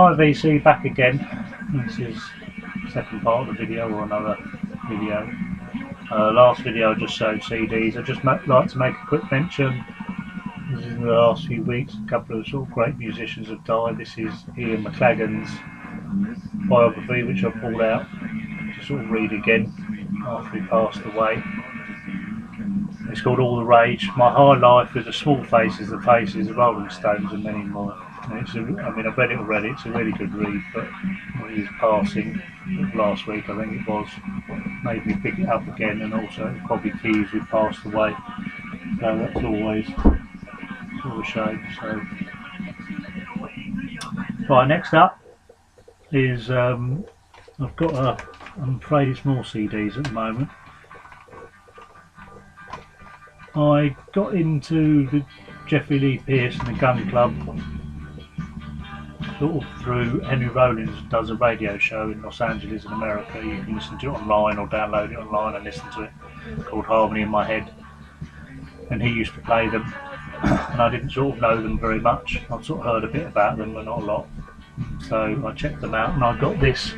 Hi VC, back again. This is the second part of the video, or another video. Last video I just showed CDs. I'd just like to make a quick mention. This is in the last few weeks, a couple of sort of great musicians have died. This is Ian McLagan's biography, which I pulled out to sort of read again after he passed away. It's called All the Rage, My High Life with the Small Faces, the Faces, the Rolling Stones and many more. And I've read it already, it's a really good read, but when he was passing last week, I think it was, made me pick it up again, and also Bobby Keys, who passed away. So that's always sort of a shame. So, right, next up is, I've got I'm afraid it's more CDs at the moment. I got into the Jeffrey Lee Pierce and the Gun Club sort of through Henry Rollins does a radio show in Los Angeles in America. You can listen to it online or download it online and listen to it, called Harmony in My Head. And he used to play them, and I didn't sort of know them very much. I'd sort of heard a bit about them, but not a lot. So I checked them out, and I got this.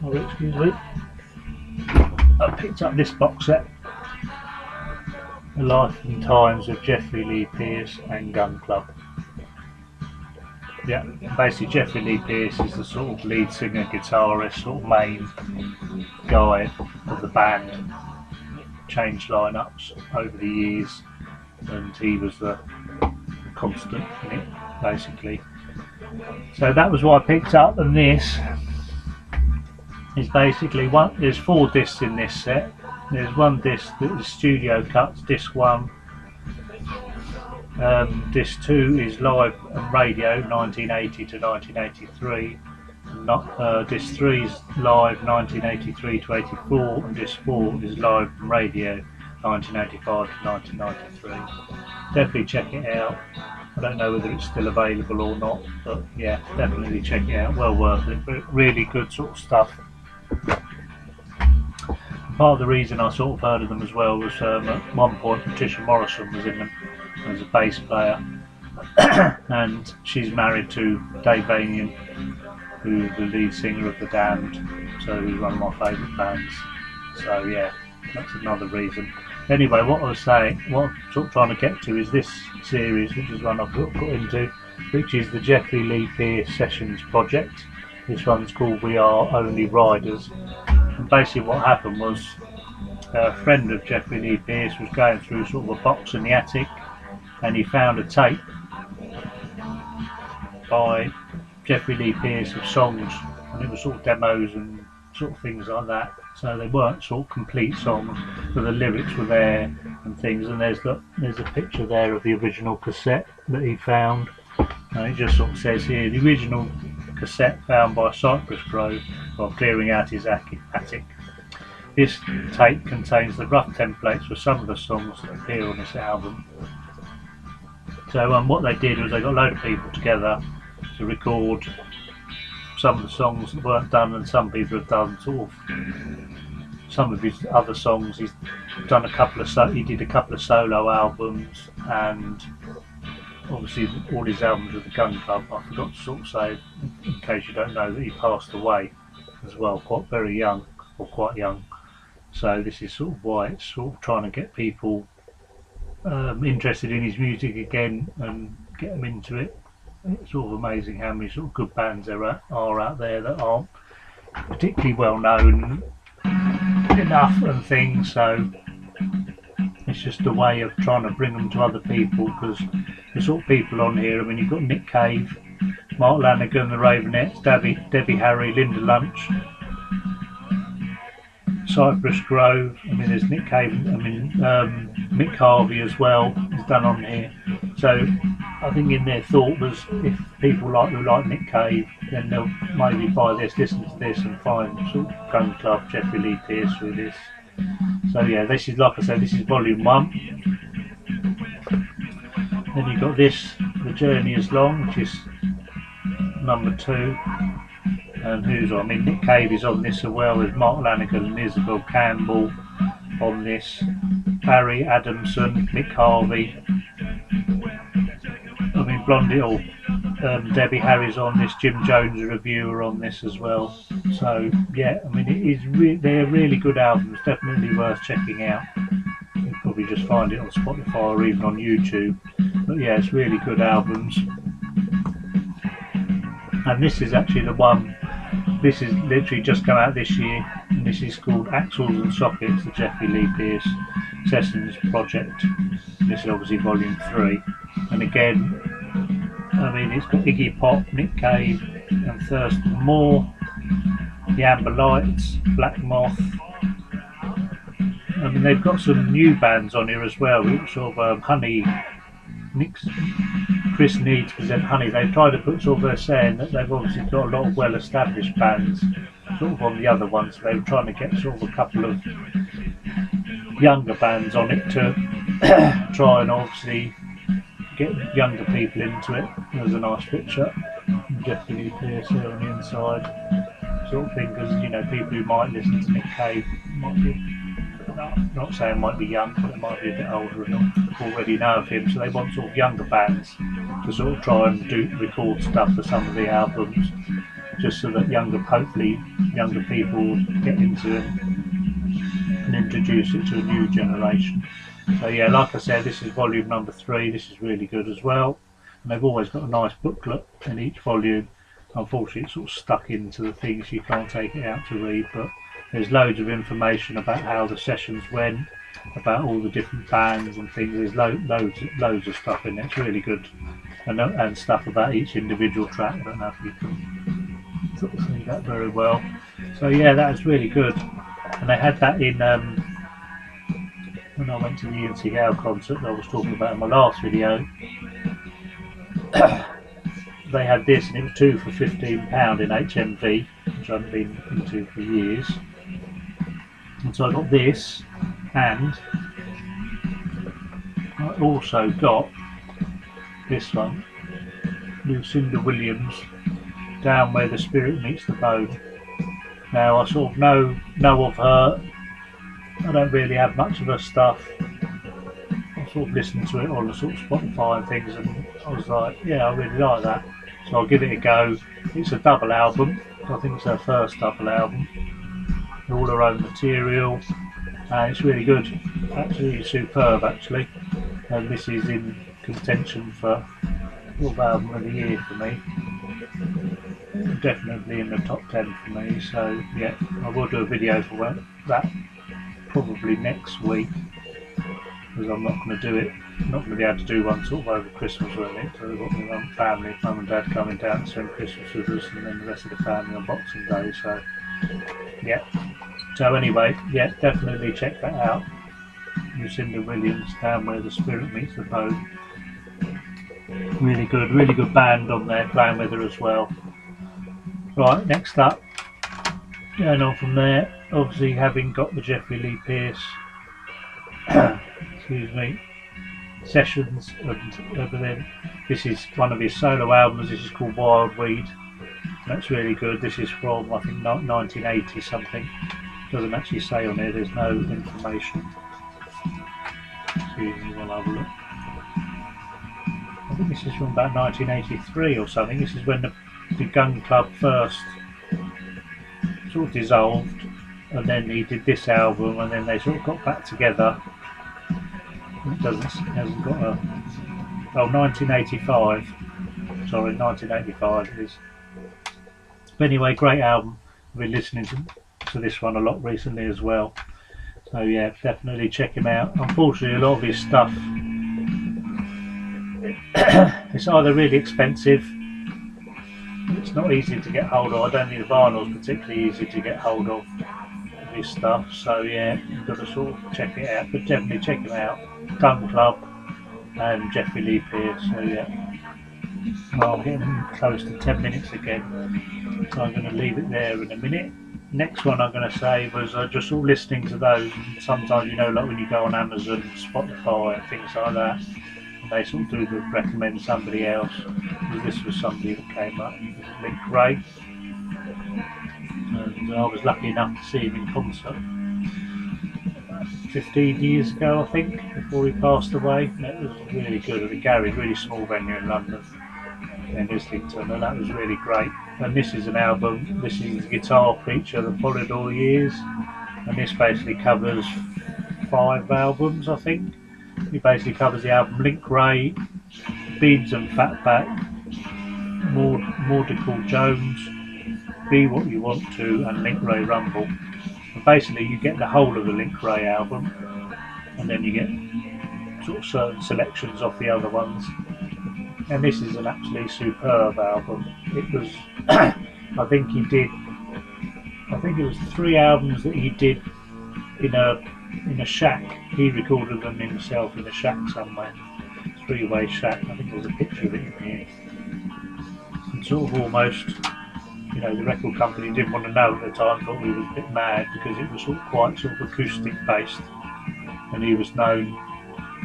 Oh, excuse me. I picked up this box set. The Life and Times of Jeffrey Lee Pierce and Gun Club. Yeah, basically Jeffrey Lee Pierce is the sort of lead singer, guitarist, sort of main guy of the band. Changed lineups over the years, and he was the constant in it, basically. So that was what I picked up, and this is basically there's 4 discs in this set. There's one disc that is studio cuts, disc 1. Disc 2 is live and radio, 1980 to 1983. Disc 3 is live, 1983 to 84, and disc 4 is live and radio, 1985 to 1993. Definitely check it out. I don't know whether it's still available or not, but yeah, definitely check it out. Well worth it. But really good sort of stuff. Part of the reason I sort of heard of them as well was at one point Patricia Morrison was in them as a bass player, and she's married to Dave Vanian, who's the lead singer of The Damned, so he's one of my favourite bands. So yeah, that's another reason. Anyway, what I was saying, what I'm sort of trying to get to is this series, which is one I've got into, which is the Jeffrey Lee Pierce Sessions project. This one's called We Are Only Riders. And basically what happened was a friend of Jeffrey Lee Pierce was going through sort of a box in the attic, and he found a tape by Jeffrey Lee Pierce of songs, and it was sort of demos and sort of things like that. So they weren't sort of complete songs, but the lyrics were there and things. And there's a picture there of the original cassette that he found, and it just sort of says here, the original cassette found by Cypress Grove while clearing out his attic. This tape contains the rough templates for some of the songs that appear on this album. So what they did was they got a load of people together to record some of the songs that weren't done, and some people have done sort of some of his other songs. He's done he did a couple of solo albums, and obviously all his albums with the Gun Club. I forgot to sort of say, in case you don't know, that he passed away as well, quite young. So this is sort of why it's sort of trying to get people interested in his music again and get them into it. It's sort of amazing how many sort of good bands there are out there that aren't particularly well known enough and things. So it's just a way of trying to bring them to other people, because the sort of people on here, I mean, you've got Nick Cave, Mark Lanegan, the Ravenettes, Debbie Harry, Linda Lunch, Cypress Grove. I mean, there's Nick Cave, Mick Harvey as well is done on here. So I think in their thought was, if people who like Nick Cave, then they'll maybe buy this, listen to this, and find sort of Gun Club, Jeffrey Lee Pierce through this. So yeah, this is, like I said, this is volume 1. Then you've got this, The Journey Is Long, which is number 2. And who's on? I mean, Nick Cave is on this as well. There's Mark Lanegan and Isabel Campbell on this. Barry Adamson, Mick Harvey. I mean, Blondie, or Debbie Harry's on this, Jim Jones, a reviewer, on this as well. So yeah, I mean, it is they're really good albums, definitely worth checking out. You'll probably just find it on Spotify or even on YouTube. But yeah, it's really good albums. And this is actually the one. This is literally just come out this year, and this is called Axles and Sockets, the Jeffrey Lee Pierce Sessions project. This is obviously volume 3, and again, I mean, it's got Iggy Pop, Nick Cave, and Thurston Moore, the Amber Lights, Black Moth. I mean, they've got some new bands on here as well. Sort of Honey, Chris Needs present Honey. They've tried to put sort of, they're saying that they've obviously got a lot of well-established bands sort of on the other ones. So they were trying to get sort of a couple of younger bands on it to try and obviously get younger people into it. There's a nice picture. Jeffrey Lee Pierce here on the inside, sort of thing, because you know, people who might listen to Nick Cave might be, not saying might be young, but they might be a bit older and already know of him. So they want sort of younger bands to sort of try and record stuff for some of the albums, just so that hopefully younger people will get into it and introduce it to a new generation. So yeah, like I said, this is volume number 3. This is really good as well, and they've always got a nice booklet in each volume. Unfortunately, it's sort of stuck into the things, you can't take it out to read, but there's loads of information about how the sessions went, about all the different bands and things. There's loads of stuff in it. It's really good, and stuff about each individual track. I don't know if you can sort of see that very well. So yeah, that is really good. And they had that in when I went to the Ian Seagal concert that I was talking about in my last video. They had this, and it was 2 for £15 in HMV, which I haven't been into for years. And so I got this, and I also got this one, Lucinda Williams, Down Where the Spirit Meets the Bone. Now I sort of know of her. I don't really have much of her stuff. I sort of listened to it on the sort of Spotify and things, and I was like, yeah, I really like that. So I'll give it a go. It's a double album. I think it's her first double album. All her own material, and it's really good. Absolutely superb, actually. And this is in contention for Fourth Album of the Year for me. Definitely in the top 10 for me. So yeah, I will do a video for that probably next week, because I'm not going to do it. I'm not going to be able to do one sort of over Christmas or anything. So I've got my own family, mum and dad coming down to spend Christmas with us, and then the rest of the family on Boxing Day. So yeah. So anyway, yeah, definitely check that out. Lucinda Williams, Down Where the Spirit Meets the Bone. Really good band on there, playing with her as well. Right, next up, going on from there, obviously having got the Jeffrey Lee Pierce excuse me, sessions, and then this is one of his solo albums. This is called Wild Weed. That's really good. This is from, I think, 1980 something. Doesn't actually say on here, there's no information. Excuse me while I have a look. I think this is from about 1983 or something. This is when the Gun Club first sort of dissolved, and then he did this album, and then they sort of got back together. It hasn't got a... Oh, 1985. Sorry, 1985 it is. But anyway, great album. I've been listening to this one a lot recently as well. So yeah, definitely check him out. Unfortunately, a lot of his stuff, it's either really expensive, it's not easy to get hold of. I don't think the vinyl's particularly easy to get hold of his stuff. So yeah, you've got to sort of check it out. But definitely check him out. Gun Club and Jeffrey Lee Pierce. So yeah. Well, I'm getting close to 10 minutes again, so I'm going to leave it there in a minute. Next one I'm going to say was just sort of listening to those. Sometimes, you know, like when you go on Amazon, Spotify and things like that, and they sort of do recommend somebody else. This was somebody that came up, Link Gray, and I was lucky enough to see him in concert 15 years ago, I think, before he passed away. And it was really good at the Garage, really small venue in London. in Islington, and that was really great. And this is an album, this is a guitar feature that followed all years, and this basically covers 5 albums, I think. It basically covers the album Link Wray, Beans and Fatback, Maudicle Jones, Be What You Want To, and Link Wray Rumble. And basically you get the whole of the Link Wray album, and then you get sort of certain selections off the other ones. And this is an absolutely superb album. It was, I think it was 3 albums that he did in a shack. He recorded them himself in a shack somewhere, 3-way shack. I think there's a picture of it in here. And sort of almost, you know, the record company didn't want to know at the time, thought we was a bit mad because it was quite acoustic based, and he was known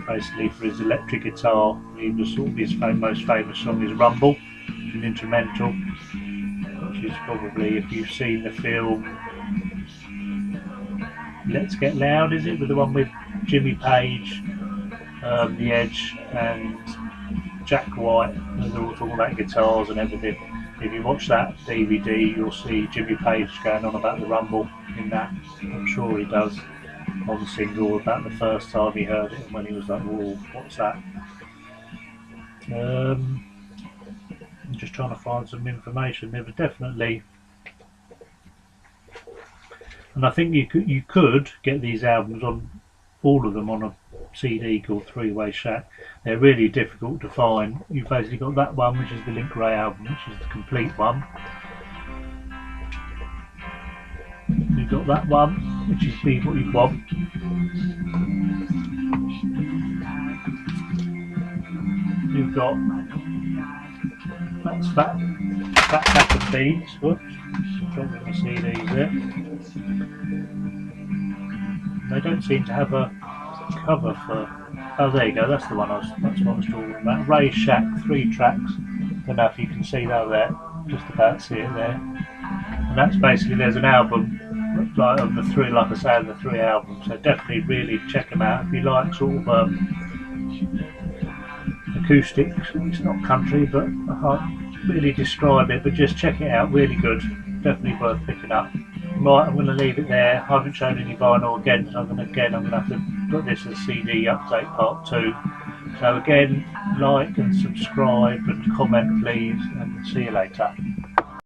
basically for his electric guitar. He was his most famous song is Rumble, which is an instrumental, which is probably, if you've seen the film Let's Get Loud, is it, with the one with Jimmy Page, The Edge and Jack White, and they're all talking about guitars and everything. If you watch that DVD, you'll see Jimmy Page going on about the Rumble in that. I'm sure he does, on the single, about the first time he heard it and when he was like, whoa, what's that? I'm just trying to find some information. There was definitely, and I think you could get these albums, on all of them, on a CD called 3-Way Shack. They're really difficult to find. You've basically got that one, which is the Link Wray album, which is the complete one. You've got that one, which is Be What You Want. You've got, that's Fatback and Beans. Whoops, don't let me see these there. They don't seem to have a cover for. Oh, there you go. That's the one. That's what I was talking about. Ray Shack, 3 tracks. Don't know if you can see that there. Just about see it there. And that's basically, there's an album like of the 3, like I say, of the 3 albums. So definitely, really check them out if you like sort of acoustic. It's not country, but I can't really describe it. But just check it out. Really good. Definitely worth picking up. Right, I'm going to leave it there. I haven't shown any vinyl again, so I'm going to have to put this as CD update part 2. So again, like and subscribe and comment please, and see you later.